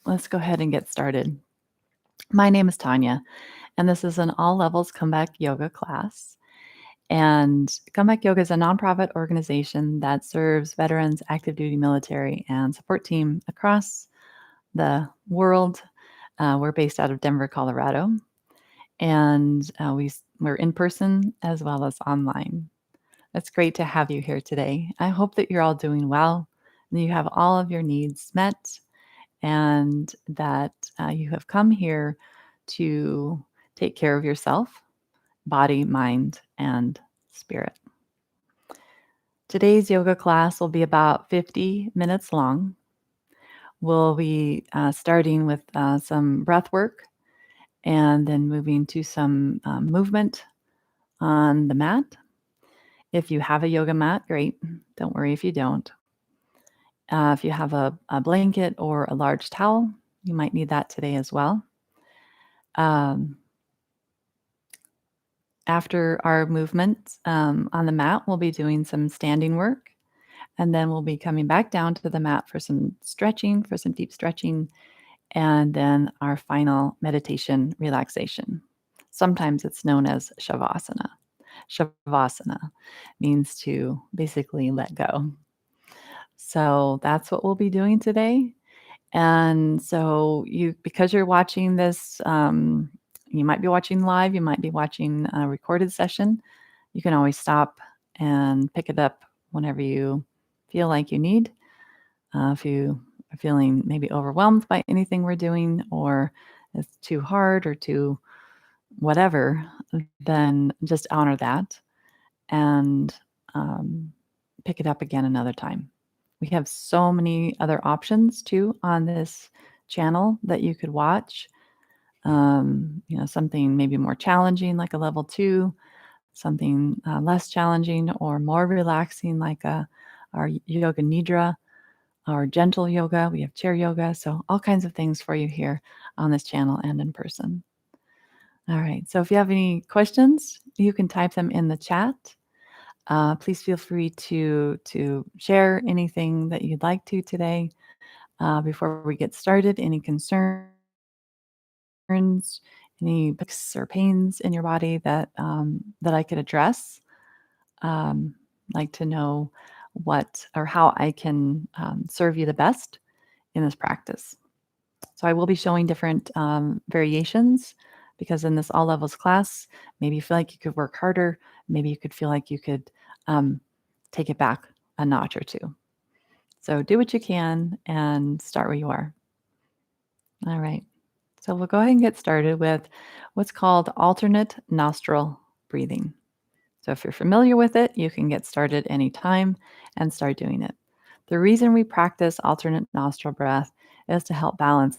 Let's go ahead and get started. My name is Tonya, and this is an all levels comeback yoga class. And Comeback Yoga is a nonprofit organization that serves veterans, active duty military, and support team across the world. We're based out of Denver, Colorado, and we're in person as well as online. It's great to have you here today. I hope that you're all doing well and you have all of your needs met and that you have come here to take care of yourself, body, mind, and spirit. Today's yoga class will be about 50 minutes long. We'll be starting with some breath work and then moving to some movement on the mat. If you have a yoga mat, great. Don't worry if you don't. If you have a blanket or a large towel, you might need that today as well. After our movement on the mat, we'll be doing some standing work, and then we'll be coming back down to the mat for some stretching, for some deep stretching, and then our final meditation relaxation. Sometimes it's known as Shavasana. Shavasana means to basically let go. So that's what we'll be doing today. And so because you're watching this, you might be watching live, you might be watching a recorded session. You can always stop and pick it up whenever you feel like you need. If you are feeling maybe overwhelmed by anything we're doing, or it's too hard or too whatever, then just honor that and pick it up again another time. We have so many other options too on this channel that you could watch. Something maybe more challenging like a level 2, something less challenging or more relaxing like our yoga nidra, our gentle yoga. We have chair yoga. So all kinds of things for you here on this channel and in person. All right. So if you have any questions, you can type them in the chat. Please feel free to share anything that you'd like to today. Before we get started, any concerns, any aches or pains in your body that I could address. Like to know what or how I can serve you the best in this practice. So I will be showing different variations because in this all levels class, maybe you feel like you could work harder. Maybe you could feel like you could take it back a notch or two. So do what you can and start where you are. All right. So we'll go ahead and get started with what's called alternate nostril breathing. So if you're familiar with it, you can get started anytime and start doing it. The reason we practice alternate nostril breath is to help balance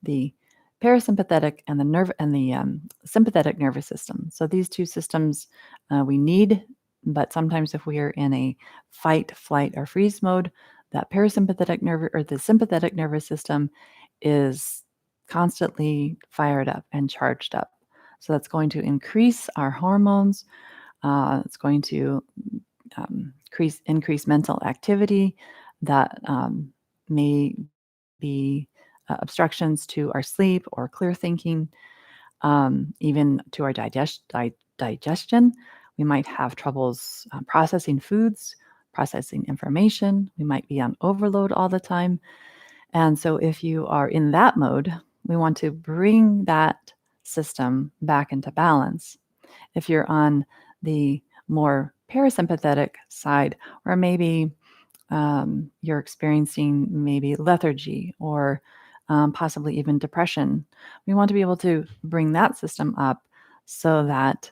the parasympathetic and the sympathetic nervous system. So these two systems we need, but sometimes if we are in a fight, flight, or freeze mode, that parasympathetic nerve or the sympathetic nervous system is constantly fired up and charged up. So that's going to increase our hormones. It's going to increase mental activity that may be obstructions to our sleep or clear thinking, even to our digestion. We might have troubles processing foods, processing information. We might be on overload all the time. And so if you are in that mode, we want to bring that system back into balance. If you're on the more parasympathetic side, or maybe you're experiencing maybe lethargy or possibly even depression, we want to be able to bring that system up so that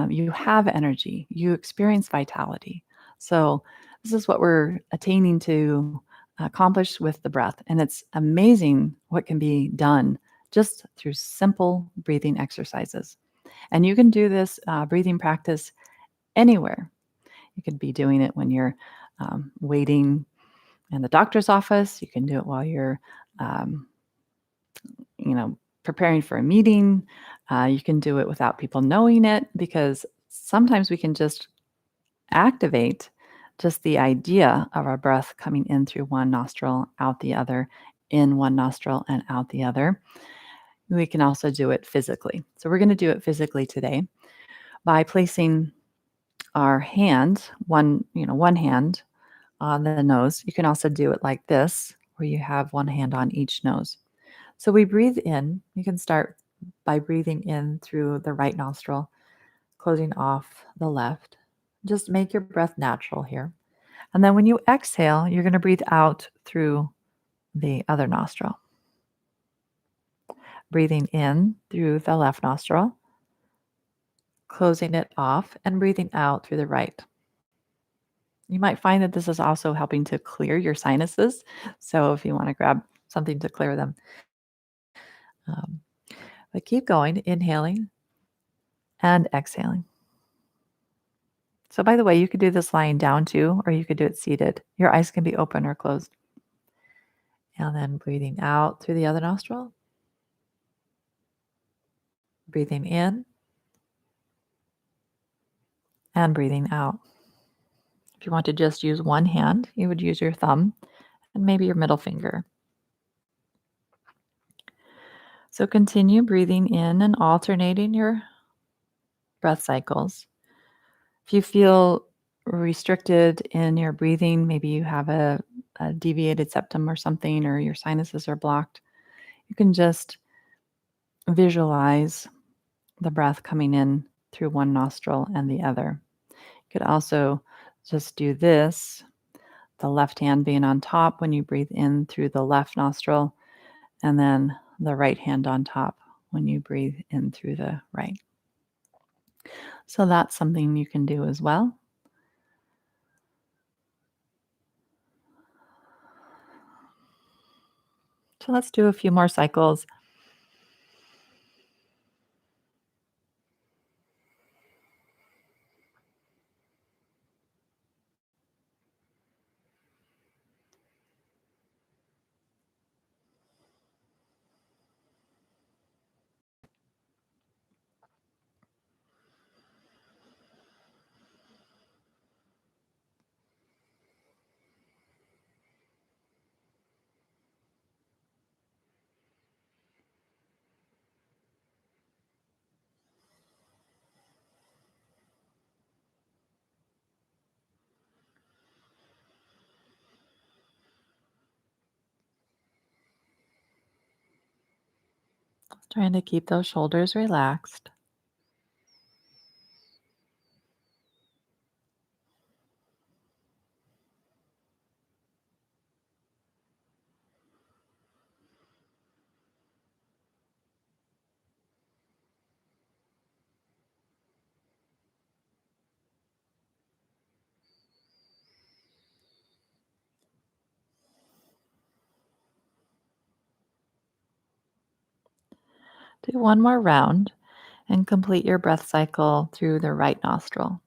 you have energy, you experience vitality. So this is what we're attaining to accomplish with the breath. And it's amazing what can be done just through simple breathing exercises. And you can do this breathing practice anywhere. You could be doing it when you're waiting in the doctor's office. You can do it while you're, preparing for a meeting. You can do it without people knowing it because sometimes we can just activate just the idea of our breath coming in through one nostril, out the other, in one nostril and out the other. We can also do it physically. So we're going to do it physically today by placing our hand, one hand on the nose. You can also do it like this, where you have one hand on each nose. So we breathe in. You can start by breathing in through the right nostril, closing off the left. Just make your breath natural here. And then when you exhale, you're going to breathe out through the other nostril. Breathing in through the left nostril, closing it off, and breathing out through the right. You might find that this is also helping to clear your sinuses. So if you want to grab something to clear them, um, but keep going, inhaling and exhaling. So, by the way, you could do this lying down too, or you could do it seated. Your eyes can be open or closed. And then breathing out through the other nostril, breathing in and breathing out. If you want to just use one hand, you would use your thumb and maybe your middle finger. So continue breathing in and alternating your breath cycles. If you feel restricted in your breathing, maybe you have a deviated septum or something, or your sinuses are blocked, you can just visualize the breath coming in through one nostril and the other. You could also just do this, the left hand being on top when you breathe in through the left nostril, and then the right hand on top when you breathe in through the right. So that's something you can do as well. So let's do a few more cycles. Trying to keep those shoulders relaxed. Do one more round and complete your breath cycle through the right nostril.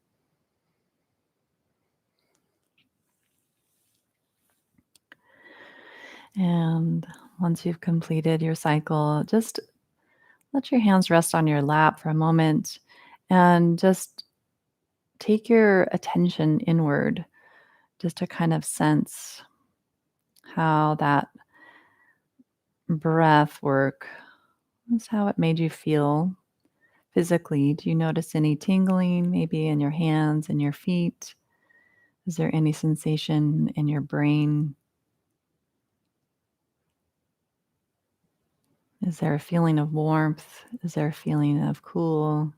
And once you've completed your cycle, just let your hands rest on your lap for a moment and just take your attention inward just to kind of sense how that breath work is, how it made you feel physically. Do you notice any tingling maybe in your hands and your feet? Is there any sensation in your brain? Is there a feeling of warmth? Is there a feeling of cool?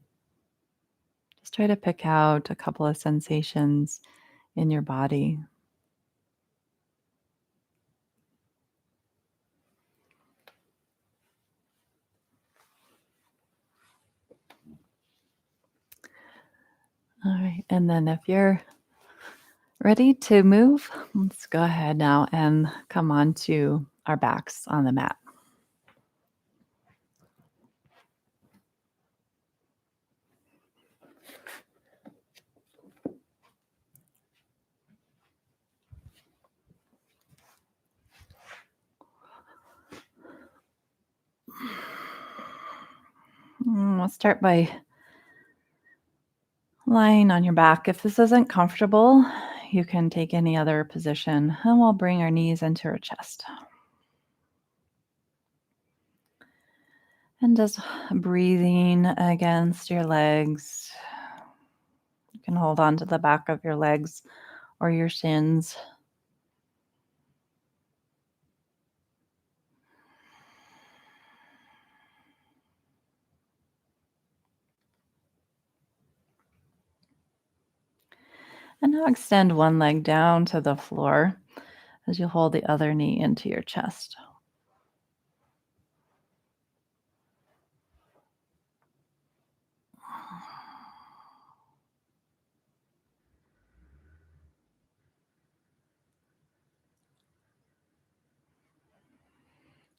Just try to pick out a couple of sensations in your body. All right. And then if you're ready to move, let's go ahead now and come on to our backs on the mat. Let's start by lying on your back. If this isn't comfortable, you can take any other position, and we'll bring our knees into our chest. And just breathing against your legs. You can hold on to the back of your legs or your shins. And now extend one leg down to the floor as you hold the other knee into your chest.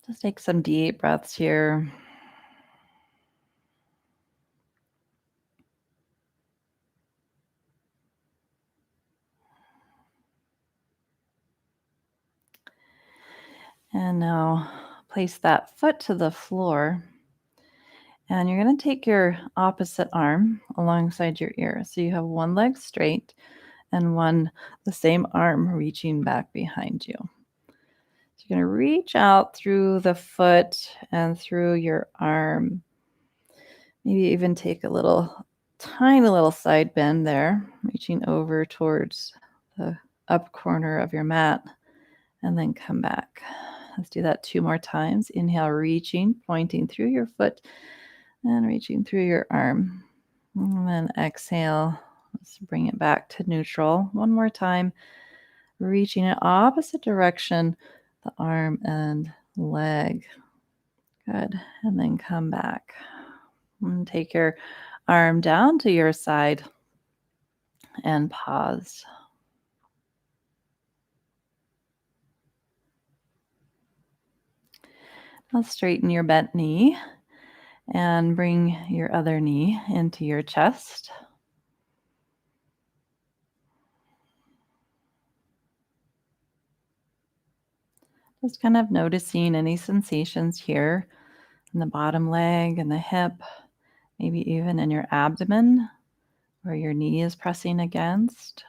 Just take some deep breaths here. And now place that foot to the floor. And you're going to take your opposite arm alongside your ear. So you have one leg straight and the same arm reaching back behind you. So you're going to reach out through the foot and through your arm. Maybe even take a tiny little side bend there, reaching over towards the up corner of your mat, and then come back. Let's do that 2 more times. Inhale, reaching, pointing through your foot and reaching through your arm. And then exhale, let's bring it back to neutral. 1 more time, reaching in opposite direction, the arm and leg. Good. And then come back. And take your arm down to your side and pause. Now straighten your bent knee and bring your other knee into your chest. Just kind of noticing any sensations here in the bottom leg and the hip, maybe even in your abdomen where your knee is pressing against.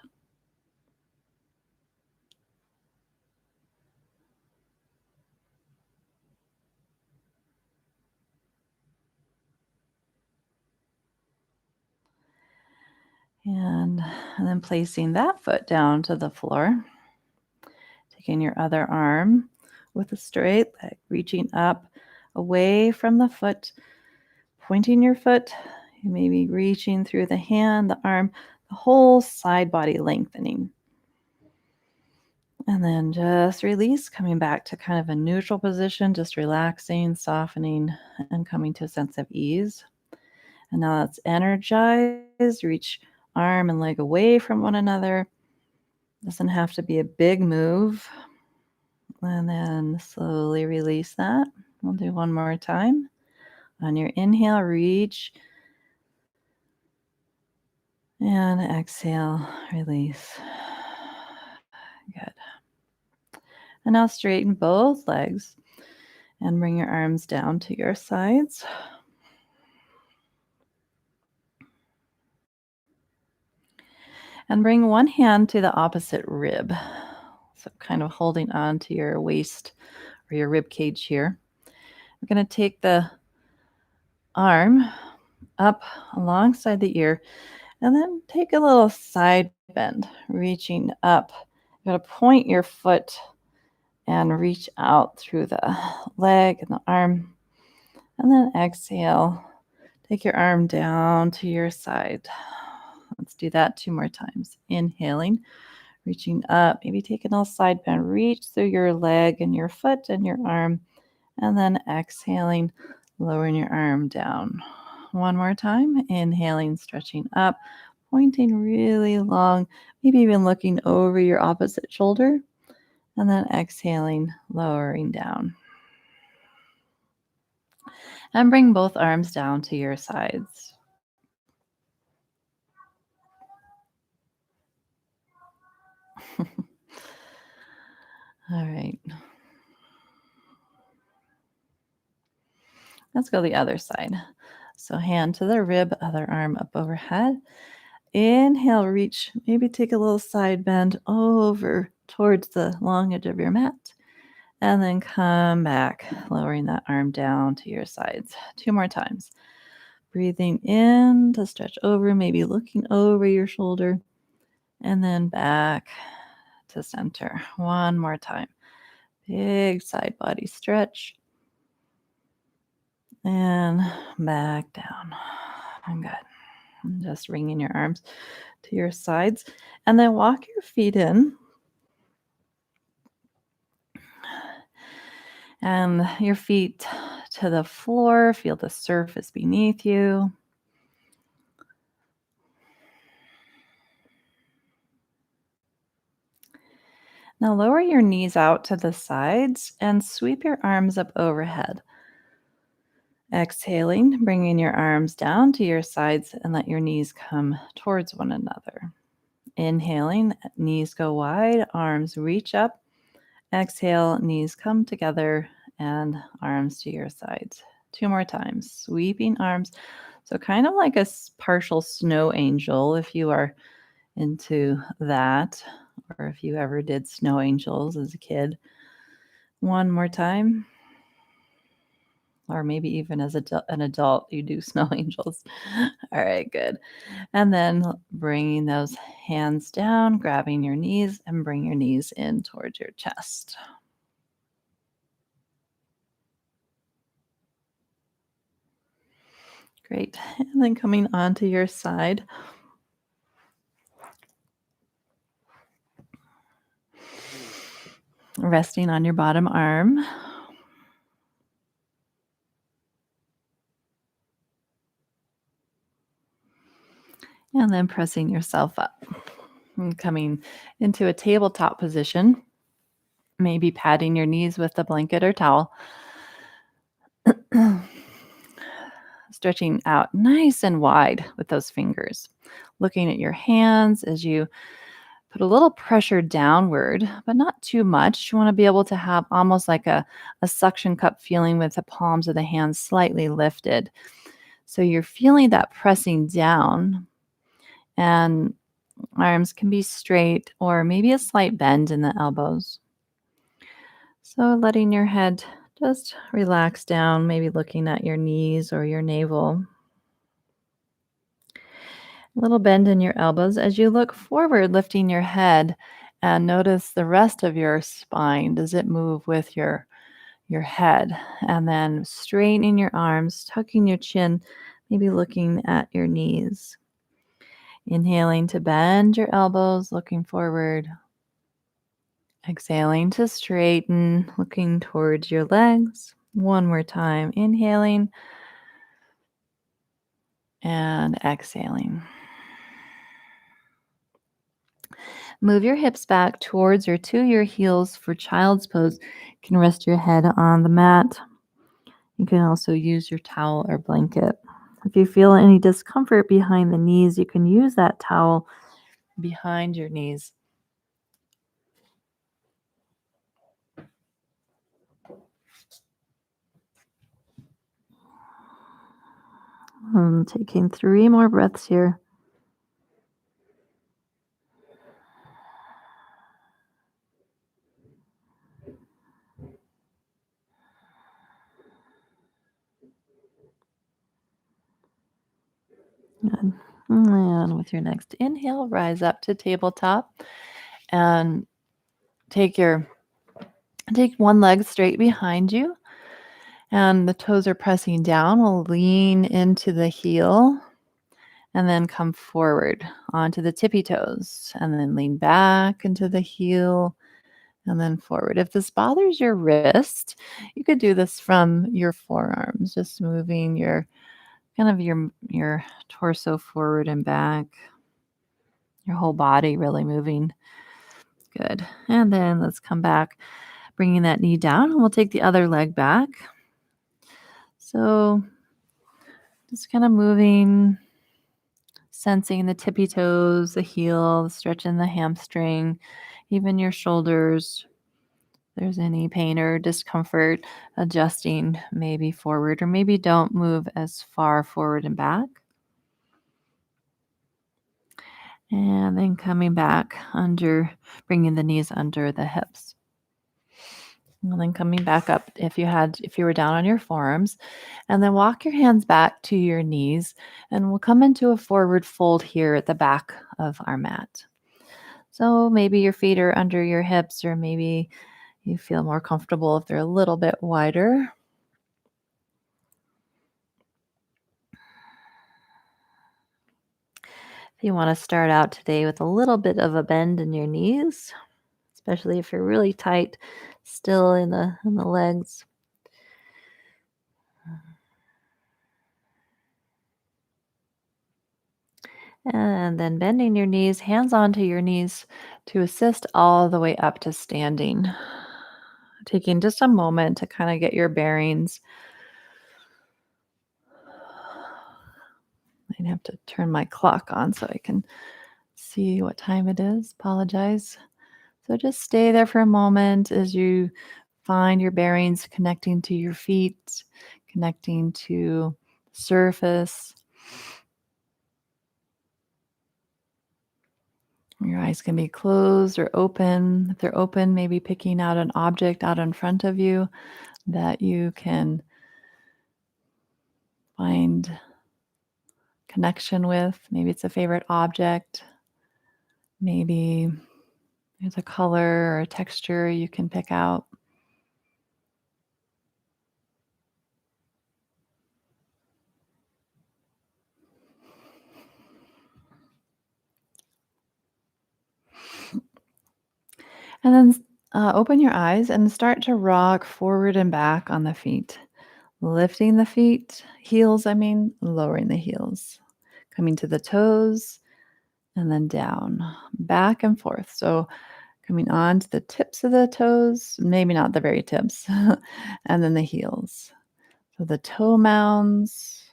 And then placing that foot down to the floor, taking your other arm with a straight leg, reaching up away from the foot, pointing your foot, and maybe reaching through the hand, the arm, the whole side body lengthening. And then just release, coming back to kind of a neutral position, just relaxing, softening, and coming to a sense of ease. And now that's energized. Reach arm and leg away from one another. Doesn't have to be a big move. And then slowly release that. We'll do 1 more time. On your inhale, reach. And exhale, release. Good. And now straighten both legs and bring your arms down to your sides. And bring one hand to the opposite rib. So kind of holding on to your waist or your rib cage here. We're going to take the arm up alongside the ear and then take a little side bend, reaching up. You're going to point your foot and reach out through the leg and the arm. And then exhale. Take your arm down to your side. Let's do that 2 more times. Inhaling, reaching up, maybe take a little side bend, reach through your leg and your foot and your arm, and then exhaling, lowering your arm down. 1 more time. Inhaling, stretching up, pointing really long, maybe even looking over your opposite shoulder, and then exhaling, lowering down. And bring both arms down to your sides. All right. Let's go the other side. So hand to the rib, other arm up overhead. Inhale, reach, maybe take a little side bend over towards the long edge of your mat. And then come back, lowering that arm down to your sides. 2 more times. Breathing in to stretch over, maybe looking over your shoulder. And then back to center. 1 more time. Big side body stretch. And back down. Good. And just wringing your arms to your sides. And then walk your feet in. And your feet to the floor. Feel the surface beneath you. Now lower your knees out to the sides and sweep your arms up overhead. Exhaling, bringing your arms down to your sides and let your knees come towards one another. Inhaling, knees go wide, arms reach up. Exhale, knees come together and arms to your sides. 2 more times, sweeping arms. So kind of like a partial snow angel if you are into that, or if you ever did snow angels as a kid. 1 more time. Or maybe even as an adult, you do snow angels. All right, good. And then bringing those hands down, grabbing your knees, and bring your knees in towards your chest. Great. And then coming onto your side. Resting on your bottom arm. And then pressing yourself up. And coming into a tabletop position. Maybe padding your knees with a blanket or towel. Stretching out nice and wide with those fingers. Looking at your hands as you put a little pressure downward, but not too much. You want to be able to have almost like a suction cup feeling with the palms of the hands slightly lifted. So you're feeling that pressing down, and arms can be straight or maybe a slight bend in the elbows. So letting your head just relax down, maybe looking at your knees or your navel. A little bend in your elbows as you look forward, lifting your head, and notice the rest of your spine. Does it move with your head? And then straightening your arms, tucking your chin, maybe looking at your knees. Inhaling to bend your elbows, looking forward. Exhaling to straighten, looking towards your legs. 1 more time. Inhaling and exhaling. Move your hips back towards or to your heels for child's pose. You can rest your head on the mat. You can also use your towel or blanket. If you feel any discomfort behind the knees, you can use that towel behind your knees. Taking 3 more breaths here. Good. And with your next inhale, rise up to tabletop and take one leg straight behind you, and the toes are pressing down. We'll lean into the heel and then come forward onto the tippy toes and then lean back into the heel and then forward. If this bothers your wrist, you could do this from your forearms, just moving your your torso forward and back, your whole body really moving. Good. And then let's come back, bringing that knee down, and we'll take the other leg back. So just kind of moving, sensing the tippy toes, the heel, stretching the hamstring, even your shoulders. If there's any pain or discomfort, adjusting maybe forward, or maybe don't move as far forward and back. And then coming back under, bringing the knees under the hips. And then coming back up if you were down on your forearms, and then walk your hands back to your knees, and we'll come into a forward fold here at the back of our mat. So maybe your feet are under your hips, or maybe you feel more comfortable if they're a little bit wider. If you want to start out today with a little bit of a bend in your knees, especially if you're really tight still in the legs. And then bending your knees, hands onto your knees to assist all the way up to standing. Taking just a moment to kind of get your bearings. I'd have to turn my clock on so I can see what time it is. Apologize. So just stay there for a moment as you find your bearings, connecting to your feet, connecting to surface. Your eyes can be closed or open. If they're open, maybe picking out an object out in front of you that you can find connection with. Maybe it's a favorite object. Maybe there's a color or a texture you can pick out. And then open your eyes and start to rock forward and back on the feet. Lifting the feet, heels, lowering the heels. Coming to the toes and then down, back and forth. So coming on to the tips of the toes, maybe not the very tips, and then the heels. So the toe mounds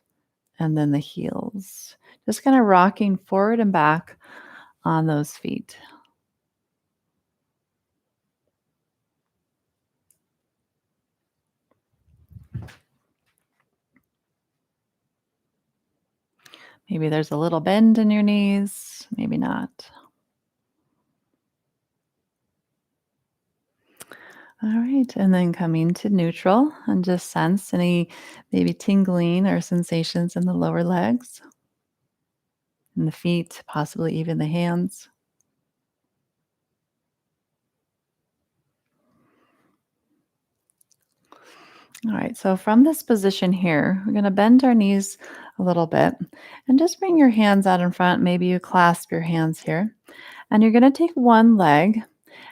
and then the heels. Just kind of rocking forward and back on those feet. Maybe there's a little bend in your knees, maybe not. All right, and then coming to neutral and just sense any maybe tingling or sensations in the lower legs, in the feet, possibly even the hands. All right, so from this position here, we're going to bend our knees a little bit and just bring your hands out in front. Maybe you clasp your hands here, and you're going to take one leg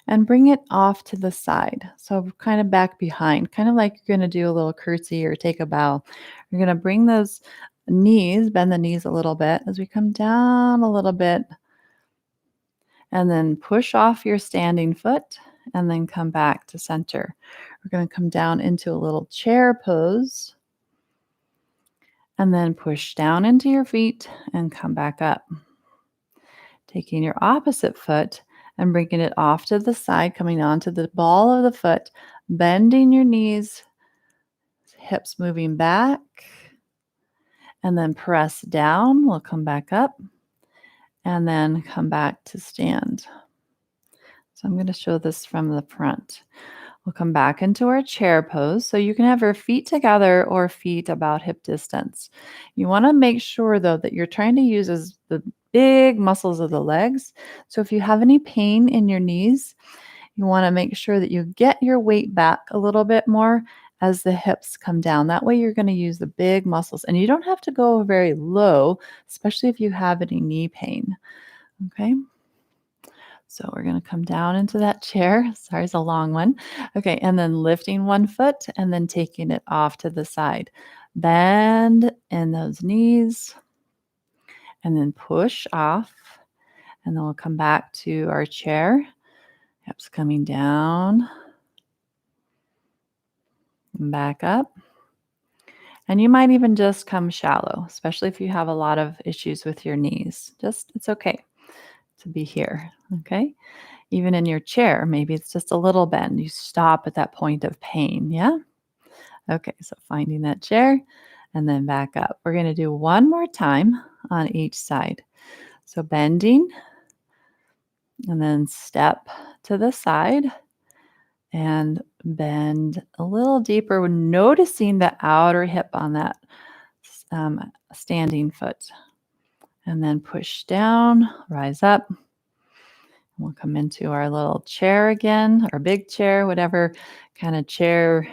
and bring it off to the side. So kind of back behind, kind of like you're going to do a little curtsy or take a bow. You're going to bring those knees, bend the knees a little bit as we come down a little bit, and then push off your standing foot and then come back to center. We're going to come down into a little chair pose and then push down into your feet and come back up. Taking your opposite foot and bringing it off to the side, coming onto the ball of the foot, bending your knees, hips moving back, and then press down. We'll come back up and then come back to stand. So I'm going to show this from the front. We'll come back into our chair pose. So you can have your feet together or feet about hip distance. You want to make sure, though, that you're trying to use the big muscles of the legs. So if you have any pain in your knees, you want to make sure that you get your weight back a little bit more as the hips come down. That way you're going to use the big muscles. And you don't have to go very low, especially if you have any knee pain. Okay. So we're going to come down into that chair. Sorry, it's a long one. Okay, and then lifting one foot and then taking it off to the side. Bend in those knees and then push off. And then we'll come back to our chair. Hips coming down and back up. And you might even just come shallow, especially if you have a lot of issues with your knees. It's okay to be here. Okay. Even in your chair, maybe it's just a little bend. You stop at that point of pain. Yeah. Okay. So finding that chair and then back up. We're going to do one more time on each side. So bending And then step to the side and bend a little deeper, noticing the outer hip on that standing foot. And then push down, rise up. We'll come into our little chair again, our big chair, whatever kind of chair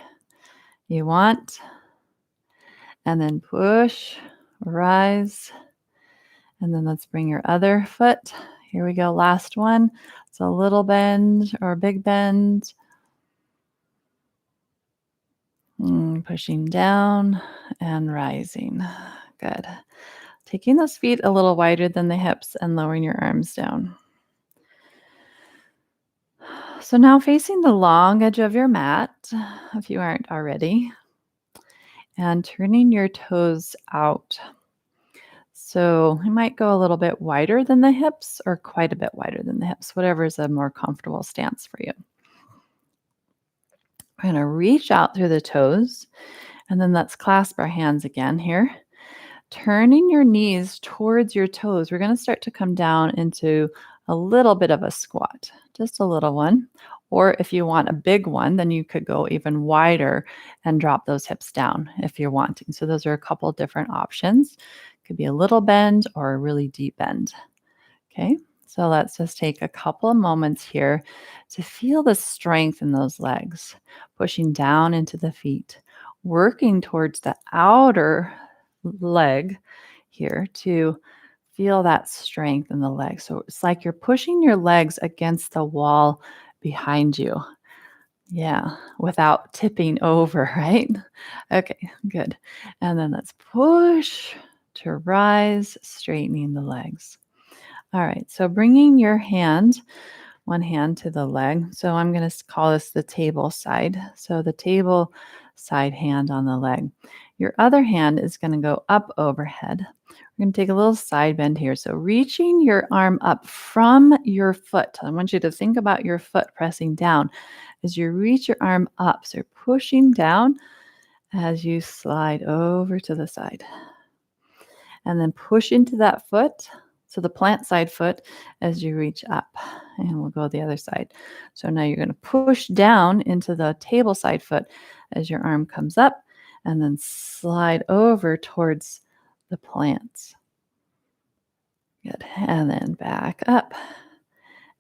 you want. And then push, rise. And then let's bring your other foot. Here we go. Last one. It's a little bend or a big bend. Pushing down and rising. Good. Taking those feet a little wider than the hips and lowering your arms down. So now facing the long edge of your mat, if you aren't already, and turning your toes out. So you might go a little bit wider than the hips or quite a bit wider than the hips, whatever is a more comfortable stance for you. We're going to reach out through the toes, and then let's clasp our hands again here. Turning your knees towards your toes, we're going to start to come down into a little bit of a squat, just a little one. Or if you want a big one, then you could go even wider and drop those hips down if you're wanting. So those are a couple different options. Could be a little bend or a really deep bend. Okay, so let's just take a couple of moments here to feel the strength in those legs, pushing down into the feet, working towards the outer leg here to feel that strength in the leg. So it's like you're pushing your legs against the wall behind you. Yeah, without tipping over, right? Okay, good. And then let's push to rise, straightening the legs. All right, so bringing your hand, one hand to the leg. So I'm going to call this the table side. So the table side hand on the leg. Your other hand is going to go up overhead. We're going to take a little side bend here. So reaching your arm up from your foot. I want you to think about your foot pressing down as you reach your arm up. So you're pushing down as you slide over to the side. And then push into that foot. So the plant side foot as you reach up. And we'll go the other side. So now you're going to push down into the table side foot as your arm comes up and then slide over towards the plants. Good. And then back up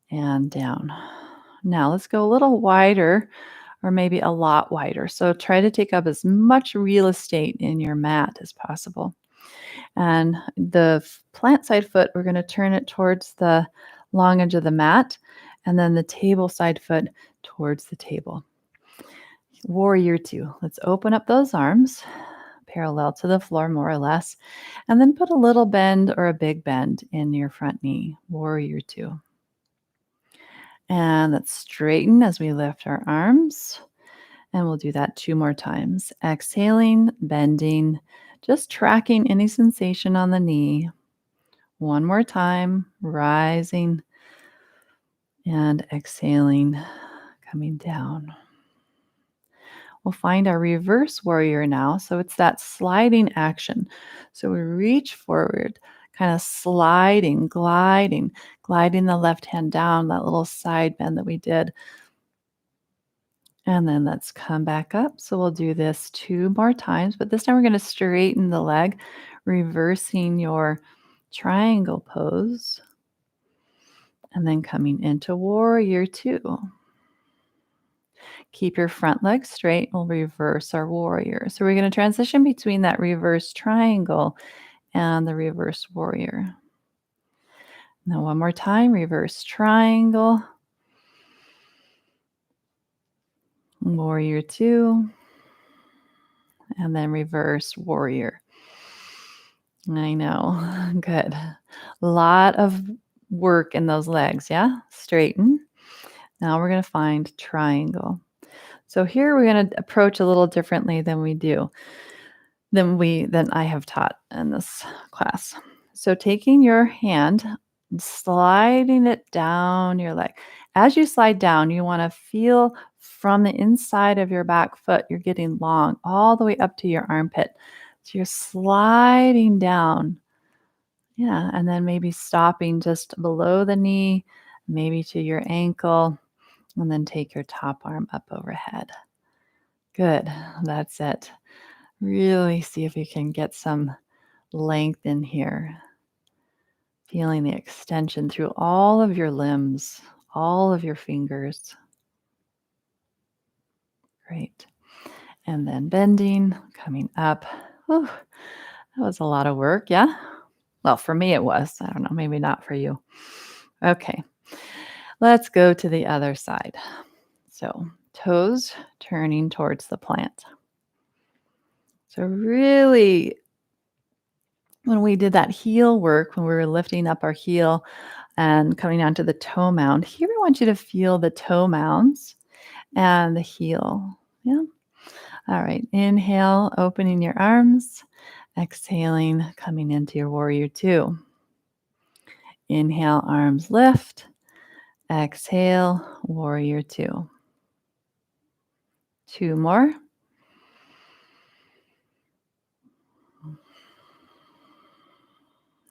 and down. Now let's go a little wider or maybe a lot wider. So try to take up as much real estate in your mat as possible. And the plant side foot, we're going to turn it towards the long edge of the mat, and then the table side foot towards the table. Warrior two. Let's open up those arms parallel to the floor, more or less, and then put a little bend or a big bend in your front knee. Warrior two. And let's straighten as we lift our arms. And we'll do that 2 more times. Exhaling, bending, just tracking any sensation on the knee. 1 more time, rising and exhaling, coming down. We'll find our reverse warrior now. So it's that sliding action. So we reach forward, kind of sliding, gliding the left hand down, that little side bend that we did. And then let's come back up. So we'll do this 2 more times, but this time we're going to straighten the leg, reversing your triangle pose, and then coming into warrior two. Keep your front leg straight. We'll reverse our warrior. So we're going to transition between that reverse triangle and the reverse warrior. Now 1 more time, reverse triangle, warrior two, and then reverse warrior. I know. Good. A lot of work in those legs. Yeah. Straighten. Now we're going to find triangle. So here we're going to approach a little differently than I have taught in this class. So taking your hand, sliding it down your leg. As you slide down, you want to feel from the inside of your back foot, you're getting long all the way up to your armpit. So you're sliding down. Yeah, and then maybe stopping just below the knee maybe to your ankle, and then take your top arm up overhead. Good. That's it. Really see if you can get some length in here. Feeling the extension through all of your limbs, all of your fingers. Great. And then bending, coming up. Whew, that was a lot of work, yeah? Well, for me it was. I don't know, maybe not for you. Okay. Let's go to the other side. So, toes turning towards the plant. So, really, when we did that heel work, when we were lifting up our heel and coming onto the toe mound, here we want you to feel the toe mounds and the heel. Yeah. All right. Inhale, opening your arms. Exhaling, coming into your warrior two. Inhale, arms lift. Exhale, warrior two. Two more.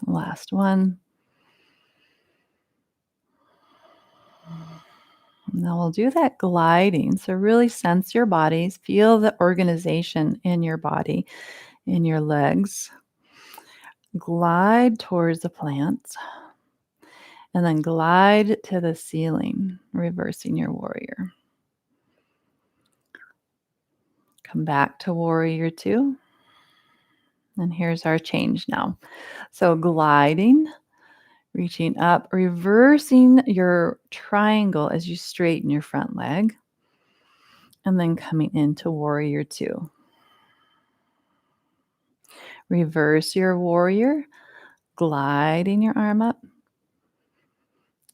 Last one. Now we'll do that gliding. So really sense your bodies, feel the organization in your body, in your legs. Glide towards the plants and then glide to the ceiling, reversing your warrior. Come back to warrior two. And here's our change now. So gliding, reaching up, reversing your triangle as you straighten your front leg, and then coming into warrior two. Reverse your warrior, gliding your arm up,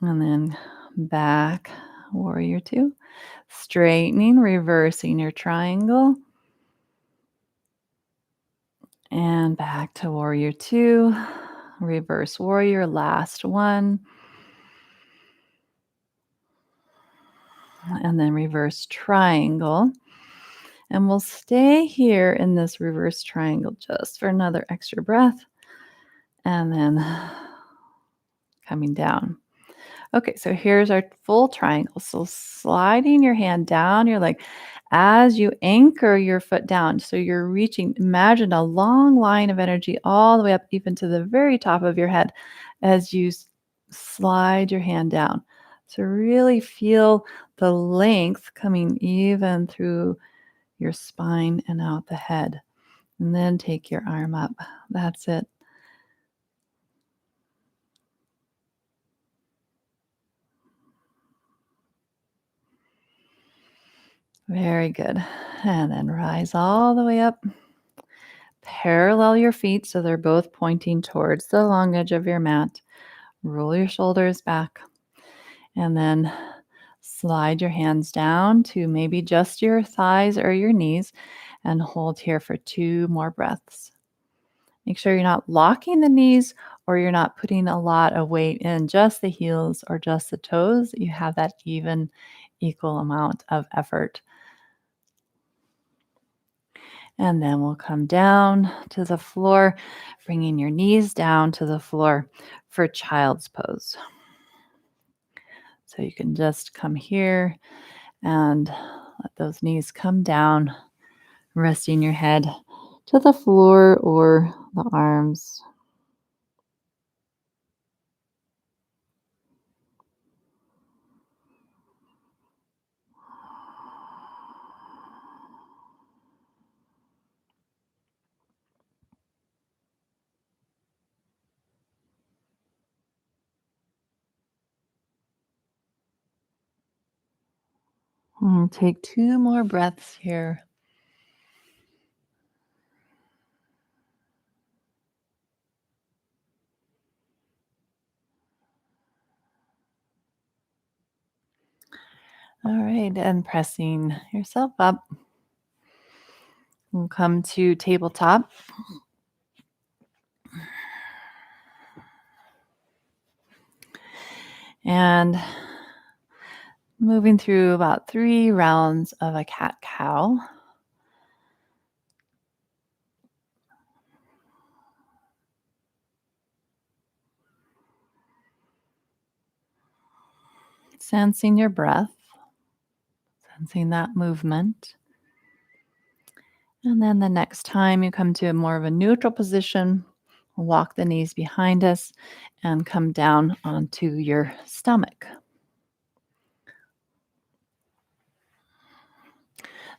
and then back, warrior two. Straightening, reversing your triangle, and back to warrior two. Reverse warrior, last one. And then reverse triangle. And we'll stay here in this reverse triangle just for another extra breath. And then coming down. Okay, so here's our full triangle. So sliding your hand down your leg as you anchor your foot down. So you're reaching, imagine a long line of energy all the way up, even to the very top of your head as you slide your hand down. So really feel the length coming even through your spine and out the head. And then take your arm up. That's it. Very good. And then rise all the way up. Parallel your feet so they're both pointing towards the long edge of your mat. Roll your shoulders back. And then slide your hands down to maybe just your thighs or your knees and hold here for 2 more breaths. Make sure you're not locking the knees or you're not putting a lot of weight in just the heels or just the toes. You have that even, equal amount of effort. And then we'll come down to the floor, bringing your knees down to the floor for child's pose. So you can just come here and let those knees come down, resting your head to the floor or the arms. Take 2 more breaths here. All right, and pressing yourself up. We'll come to tabletop. And moving through about 3 rounds of a cat-cow. Sensing your breath, sensing that movement. And then the next time you come to more of a neutral position, walk the knees behind us and come down onto your stomach.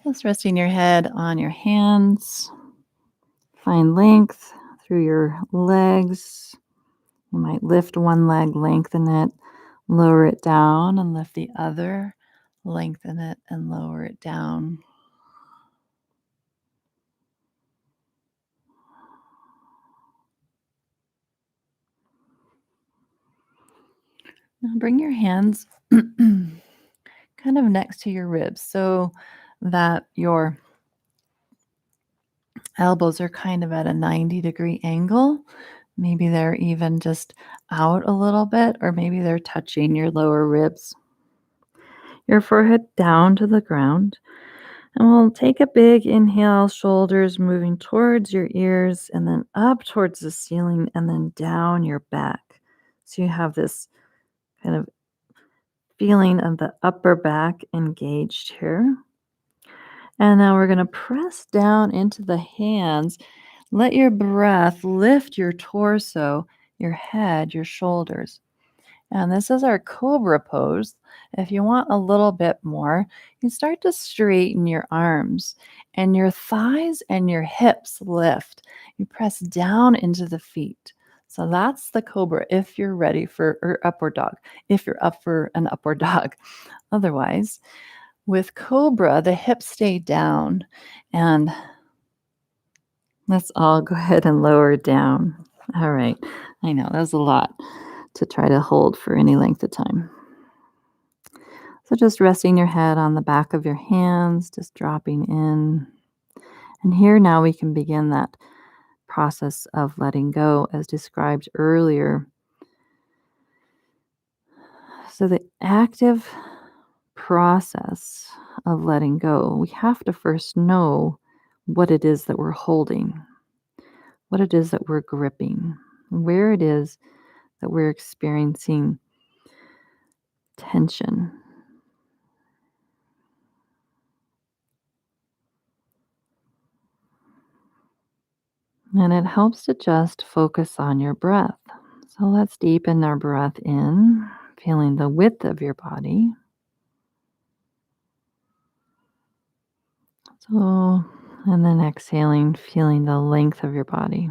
Just resting your head on your hands. Find length through your legs. You might lift one leg, lengthen it, lower it down, and lift the other, lengthen it, and lower it down. Now bring your hands kind of next to your ribs so that your elbows are kind of at a 90-degree angle. Maybe they're even just out a little bit, or maybe they're touching your lower ribs. Your forehead down to the ground. And we'll take a big inhale, shoulders moving towards your ears and then up towards the ceiling and then down your back. So you have this kind of feeling of the upper back engaged here. And now we're going to press down into the hands. Let your breath lift your torso, your head, your shoulders. And this is our cobra pose. If you want a little bit more, you start to straighten your arms and your thighs and your hips lift. You press down into the feet. So that's the cobra if you're ready for or upward dog, if you're up for an upward dog. Otherwise, with cobra, the hips stay down, and let's all go ahead and lower down. All right. I know that was a lot to try to hold for any length of time. So just resting your head on the back of your hands, just dropping in. And here now we can begin that process of letting go as described earlier. So the active process of letting go, we have to first know what it is that we're holding, what it is that we're gripping, where it is that we're experiencing tension. And it helps to just focus on your breath. So let's deepen our breath in, feeling the width of your body. So, and then exhaling, feeling the length of your body.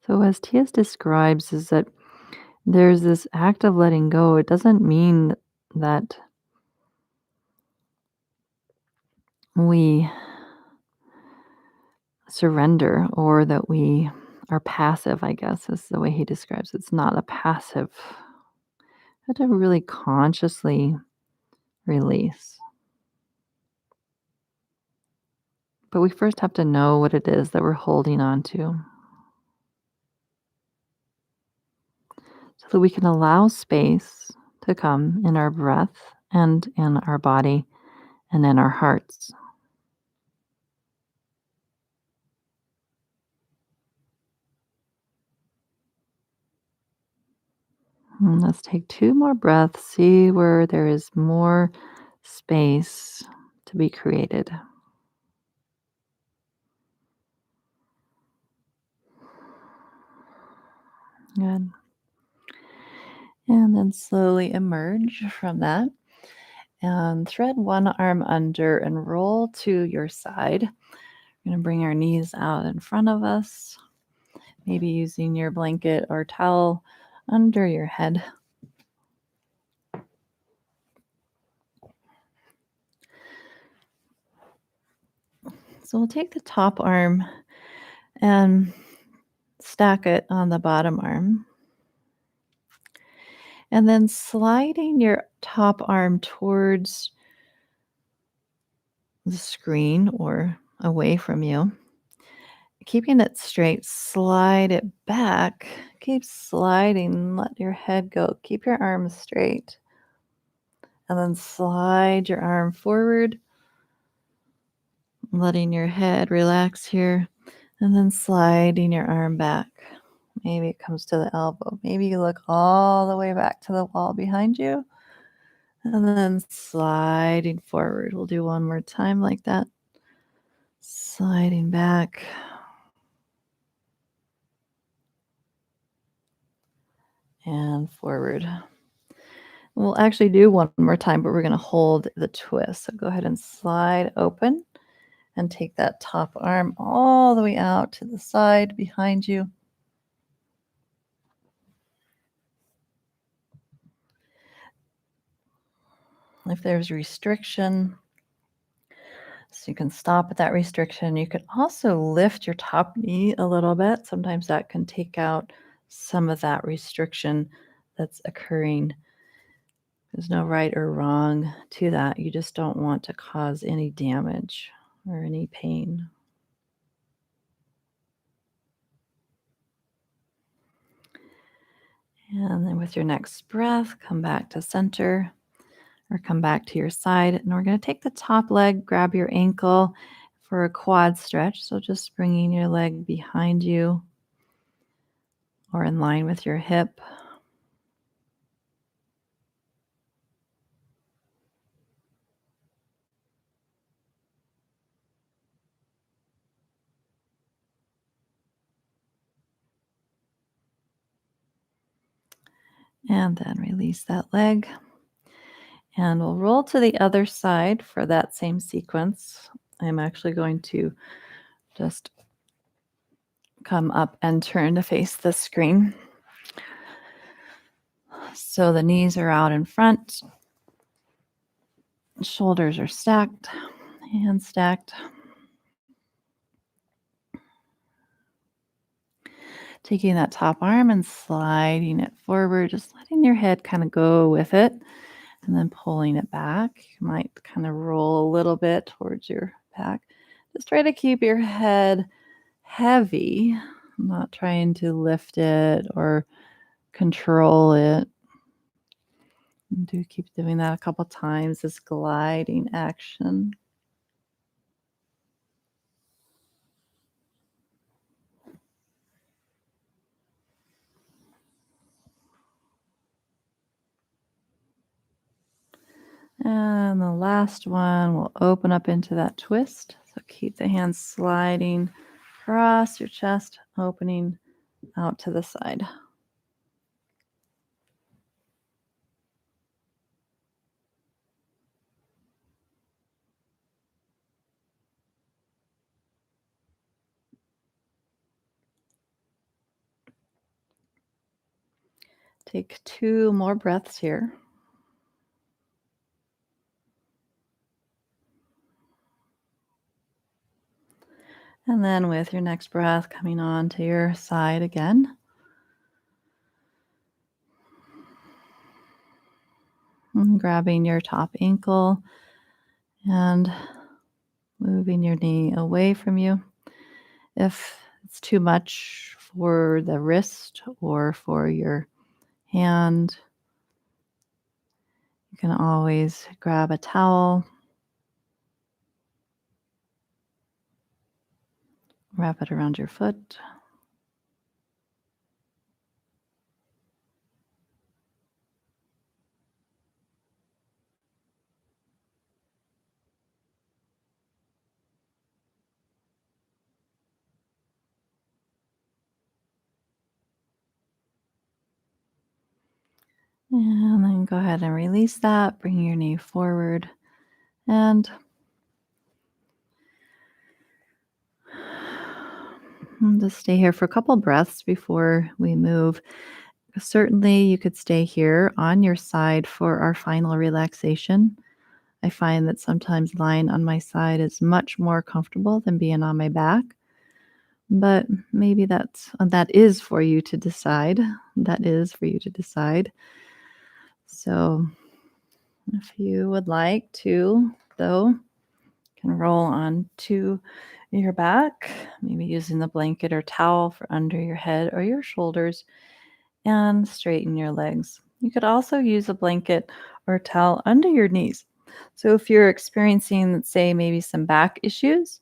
So, as T.S. describes, is that there's this act of letting go. It doesn't mean that we surrender or that we are passive, I guess, is the way he describes it. It's not a passive. We have to really consciously release. But we first have to know what it is that we're holding on to so that we can allow space to come in our breath and in our body and in our hearts. And let's take 2 more breaths, see where there is more space to be created. Good. And then slowly emerge from that and thread one arm under and roll to your side. We're going to bring our knees out in front of us, maybe using your blanket or towel under your head. So we'll take the top arm and stack it on the bottom arm. And then sliding your top arm towards the screen or away from you. Keeping it straight, slide it back. Keep sliding. Let your head go. Keep your arms straight. And then slide your arm forward, letting your head relax here. And then sliding your arm back. Maybe it comes to the elbow. Maybe you look all the way back to the wall behind you and then sliding forward. We'll do one more time like that. Sliding back and forward. We'll actually do one more time, but we're going to hold the twist. So go ahead and slide open and take that top arm all the way out to the side behind you. If there's restriction, so you can stop at that restriction. You can also lift your top knee a little bit. Sometimes that can take out some of that restriction that's occurring. There's no right or wrong to that. You just don't want to cause any damage or any pain. And then with your next breath, come back to center or come back to your side. And we're going to take the top leg, grab your ankle for a quad stretch. So just bringing your leg behind you or in line with your hip. And then release that leg. And we'll roll to the other side for that same sequence. I'm actually going to just come up and turn to face the screen. So the knees are out in front, shoulders are stacked, hands stacked. Taking that top arm and sliding it forward, just letting your head kind of go with it, and then pulling it back. You might kind of roll a little bit towards your back. Just try to keep your head heavy, not trying to lift it or control it. Do keep doing that a couple times, this gliding action. And the last one will open up into that twist. So keep the hands sliding across your chest, opening out to the side. Take 2 more breaths here. And then with your next breath, coming on to your side again. And grabbing your top ankle and moving your knee away from you. If it's too much for the wrist or for your hand, you can always grab a towel, wrap it around your foot. And then go ahead and release that. Bring your knee forward and just stay here for a couple breaths before we move. Certainly, you could stay here on your side for our final relaxation. I find that sometimes lying on my side is much more comfortable than being on my back. But maybe that is for you to decide. That is for you to decide. So if you would like to, though, you can roll onto your back, maybe using the blanket or towel for under your head or your shoulders, and straighten your legs. You could also use a blanket or towel under your knees. So if you're experiencing, let's say, maybe some back issues,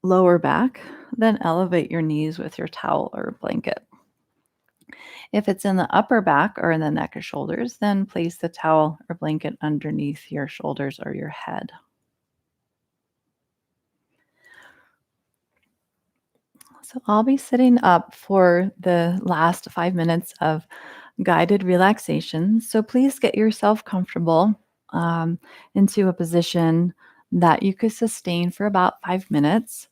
lower back, then elevate your knees with your towel or blanket. If it's in the upper back or in the neck or shoulders, then place the towel or blanket underneath your shoulders or your head. So I'll be sitting up for the last 5 minutes of guided relaxation. So please get yourself comfortable um, into a position that you could sustain for about 5 minutes.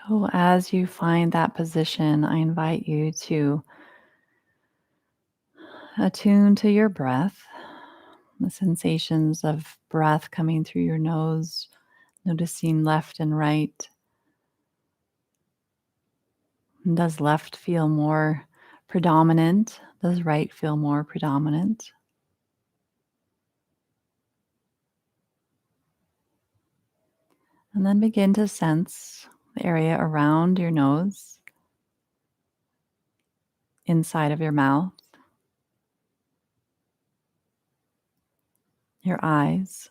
So as you find that position, I invite you to attune to your breath, the sensations of breath coming through your nose, noticing left and right. Does left feel more predominant? Does right feel more predominant? And then begin to sense the area around your nose, inside of your mouth, your eyes.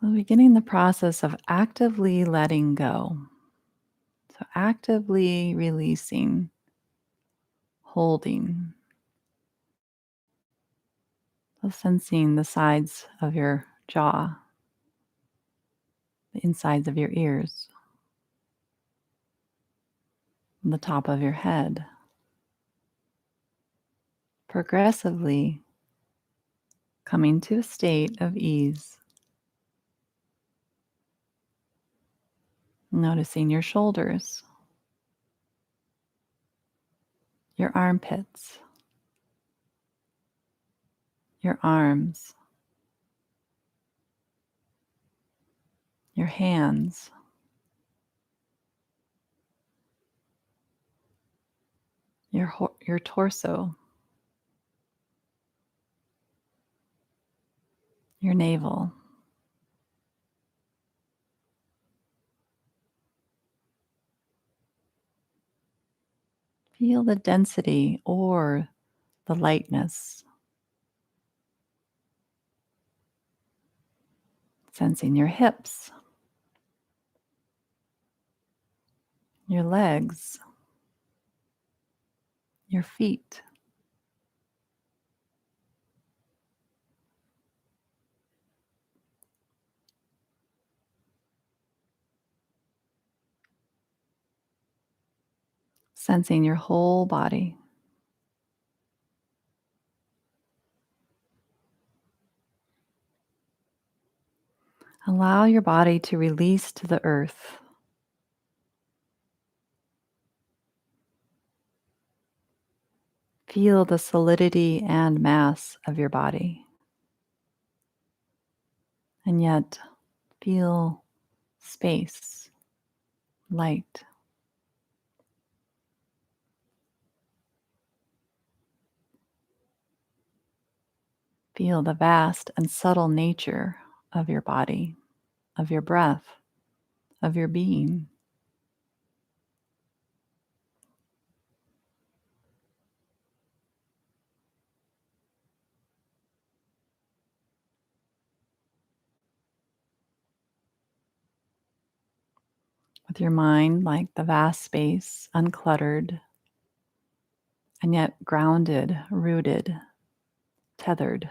We're beginning the process of actively letting go. So, actively releasing, holding, so sensing the sides of your jaw, the insides of your ears, the top of your head. Progressively coming to a state of ease. Noticing your shoulders, your armpits, your arms, your hands, your torso, your navel. Feel the density or the lightness. Sensing your hips, your legs, your feet. Sensing your whole body. Allow your body to release to the earth. Feel the solidity and mass of your body. And yet, feel space, light. Feel the vast and subtle nature of your body, of your breath, of your being. With your mind like the vast space, uncluttered, and yet grounded, rooted, tethered.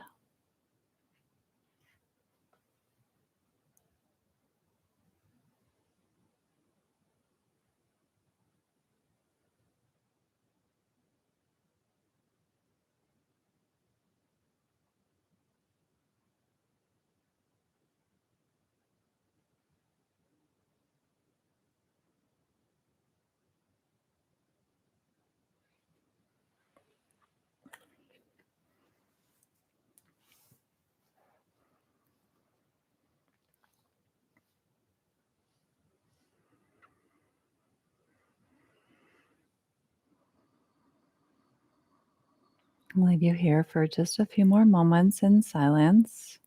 I'll leave you here for just a few more moments in silence,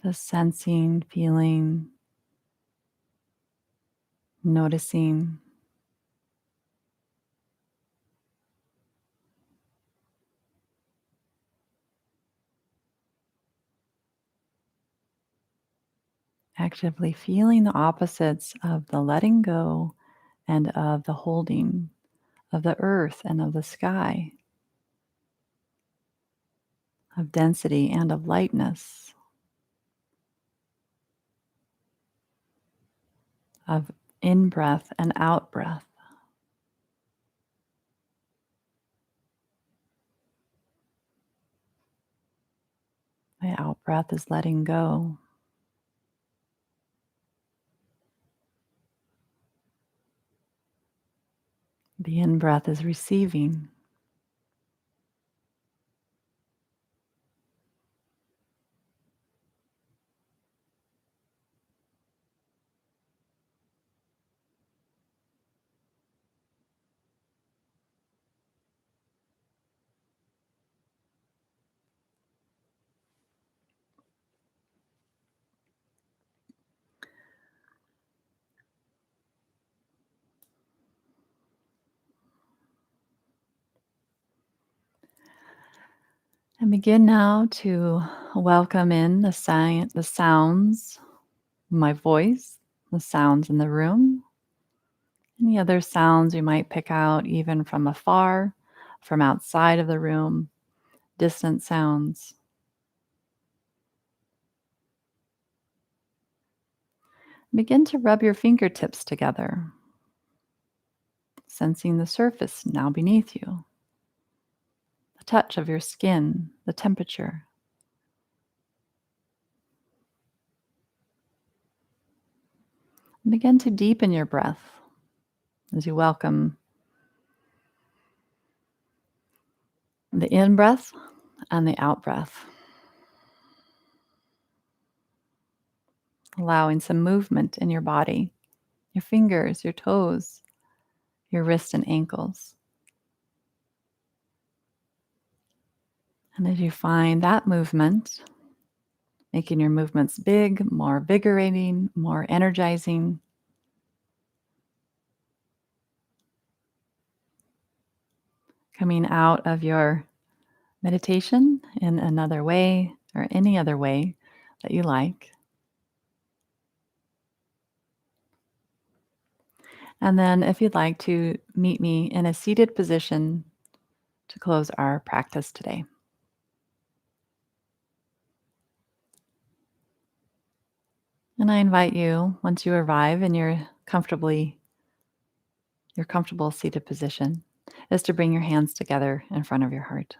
just sensing, feeling, noticing. Actively feeling the opposites of the letting go and of the holding, of the earth and of the sky, of density and of lightness, of in breath and out breath. My out breath is letting go. The in breath is receiving. And begin now to welcome in the sounds, my voice, the sounds in the room, any other sounds you might pick out even from afar, from outside of the room, distant sounds. Begin to rub your fingertips together, sensing the surface now beneath you, the touch of your skin, the temperature. Begin to deepen your breath as you welcome the in breath and the out breath, allowing some movement in your body, your fingers, your toes, your wrists and ankles. And as you find that movement, making your movements big, more invigorating, more energizing, coming out of your meditation in another way or any other way that you like. And then, if you'd like to meet me in a seated position to close our practice today. And I invite you, once you arrive in your comfortable seated position, is to bring your hands together in front of your heart.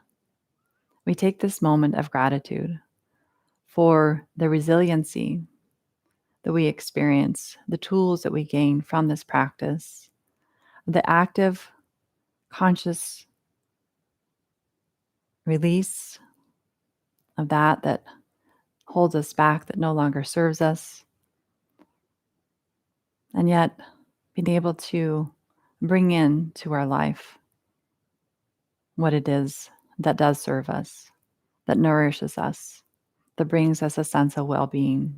We take this moment of gratitude for the resiliency that we experience, the tools that we gain from this practice, the active, conscious release of that holds us back, that no longer serves us, and yet being able to bring in to our life what it is that does serve us, that nourishes us, that brings us a sense of well-being.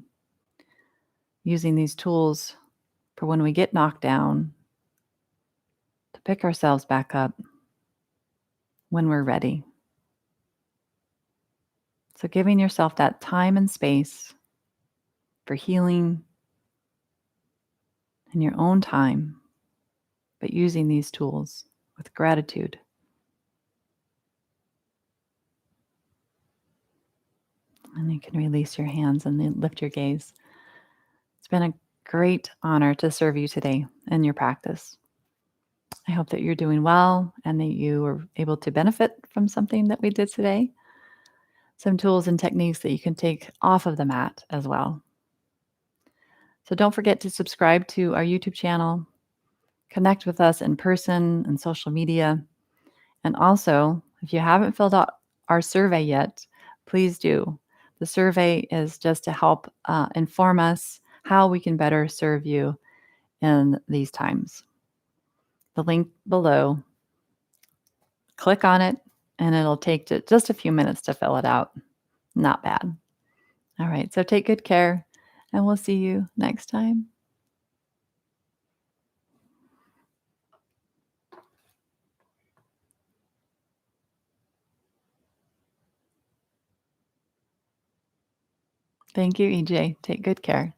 Using these tools for when we get knocked down, to pick ourselves back up when we're ready. So giving yourself that time and space for healing in your own time, but using these tools with gratitude. And you can release your hands and then lift your gaze. It's been a great honor to serve you today in your practice. I hope that you're doing well and that you were able to benefit from something that we did today. Some tools and techniques that you can take off of the mat as well. So don't forget to subscribe to our YouTube channel, connect with us in person and social media. And also, if you haven't filled out our survey yet, please do. The survey is just to help inform us how we can better serve you in these times. The link below, click on it, and it'll take just a few minutes to fill it out. Not bad. All right, so take good care, and we'll see you next time. Thank you, EJ. Take good care.